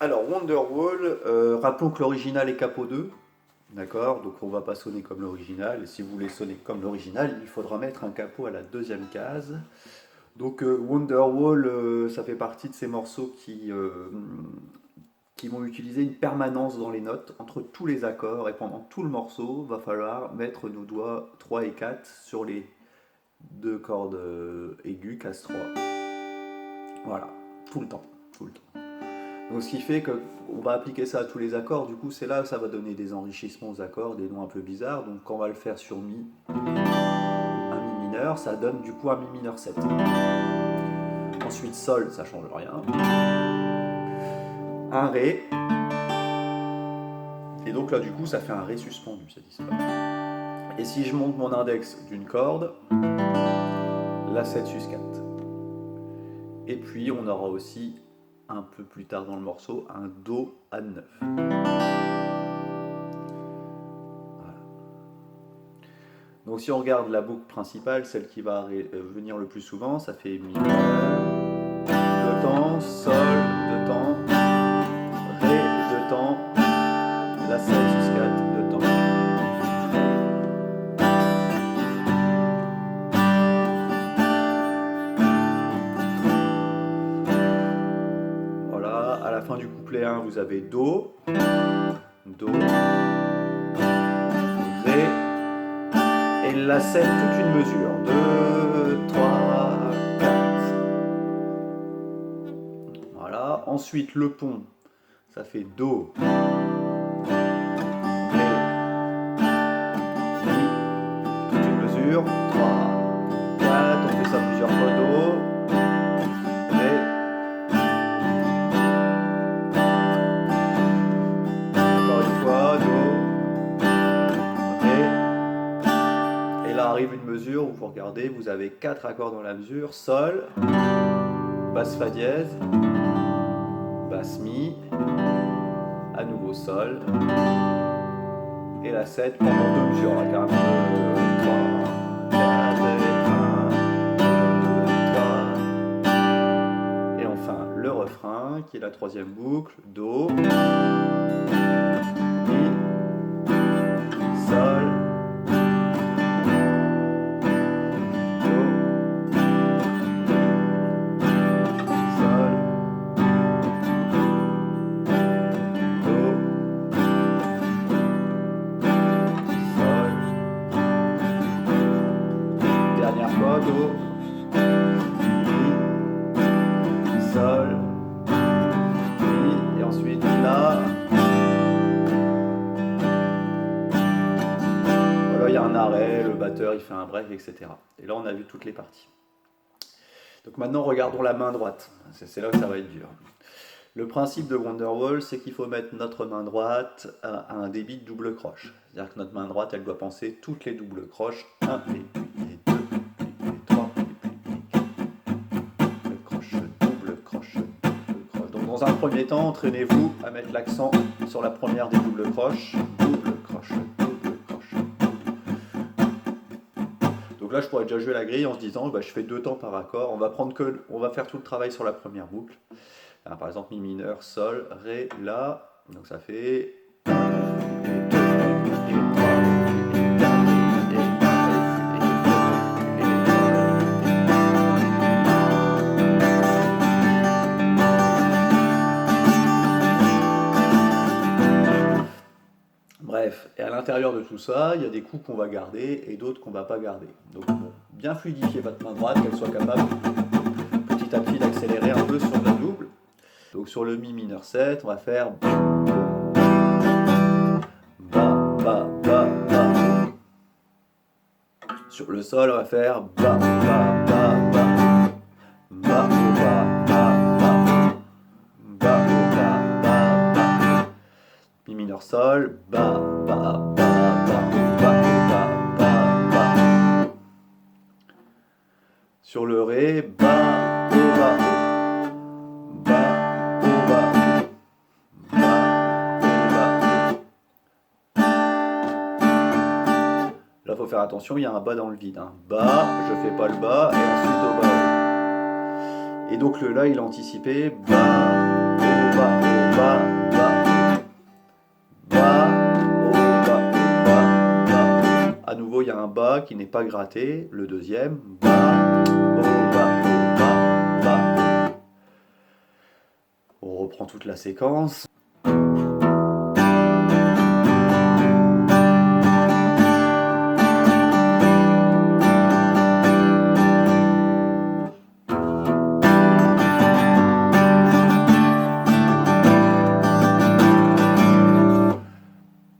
Alors, Wonderwall, rappelons que l'original est capo 2, d'accord? Donc on va pas sonner comme l'original, et si vous voulez sonner comme l'original, il faudra mettre un capot à la deuxième case. Donc Wonderwall, ça fait partie de ces morceaux qui vont utiliser une permanence dans les notes entre tous les accords, et pendant tout le morceau, va falloir mettre nos doigts 3 et 4 sur les deux cordes aiguës, casse 3. Voilà, tout le temps, tout le temps. Donc ce qui fait qu'on va appliquer ça à tous les accords, du coup c'est là que ça va donner des enrichissements aux accords, des noms un peu bizarres. Donc quand on va le faire sur Mi, un Mi mineur, ça donne du coup un Mi mineur 7. Ensuite Sol, ça change rien. Un Ré. Et donc là du coup ça fait un Ré suspendu, ça disparaît. Et si je monte mon index d'une corde, la 7 sus 4. Et puis on aura aussi un peu plus tard dans le morceau un Do à 9. Voilà. Donc si on regarde la boucle principale, celle qui va venir le plus souvent, ça fait Mi, de temps, Sol, de temps, Ré, de temps, la 7 sus 4, de temps. Voilà, à la fin du couplet 1, vous avez Do, Do, Ré, et la 7 toute une mesure. 2, 3, 4. Voilà, ensuite le pont, ça fait Do, Ré, Mi, toute une mesure. 3, 4, on fait ça plusieurs fois. Do, Ré, encore une fois, Do, Ré, et là arrive une mesure où vous regardez, vous avez 4 accords dans la mesure. Sol, basse Fa dièse, basse Mi, à nouveau Sol, et la 7 pendant 2 mesures, là, carrément 2, 3, 4, 1, 2, 3, et enfin le refrain, qui est la troisième boucle, Do, Mi, Sol, Do, Sol, Do, Sol, dernière fois, Do, Mi, Sol, Mi, et ensuite La. Voilà, il y a un arrêt, le batteur il fait un break, etc. Et là on a vu toutes les parties. Donc maintenant regardons la main droite, c'est là que ça va être dur. Le principe de Wonderwall, c'est qu'il faut mettre notre main droite à un débit de double croche. C'est-à-dire que notre main droite, elle doit penser toutes les doubles croches. 1, et puis et 2, et puis et 3, et puis et 4. Double croche, double croche, double croche. Donc dans un premier temps, entraînez-vous à mettre l'accent sur la première des doubles croches. Double croche, double croche. Donc là, je pourrais déjà jouer la grille en se disant, je fais 2 temps par accord. On va faire tout le travail sur la première boucle. Alors, par exemple, Mi mineur, Sol, Ré, La. Donc ça fait 1, et 2, et 3, et 4, et 1, et 2. Bref, et à l'intérieur de tout ça, il y a des coups qu'on va garder et d'autres qu'on ne va pas garder. Donc bien fluidifier votre main droite, qu'elle soit capable petit à petit d'accélérer un peu sur la double. Donc sur le Mi mineur 7, on va faire Ba, Ba, Ba, Ba. Sur le Sol, on va faire Ba, Ba, Ba, Ba. Ba, Ba, Ba, Ba. Ba, Ba, Ba, Ba. Mi mineur Sol, Ba, Ba, Ba, Ba. Ba, Ba, Ba, Ba. Sur le Ré, Ba, Ba, là, il faut faire attention, il y a un bas dans le vide. Hein. Bas, je fais pas le bas, et ensuite au bas. Et donc le La, il a anticipé. Bas, au bas, bas qui n'est pas gratté. Le deuxième, bas, haut, bas, haut, bas, bas. On reprend toute la séquence.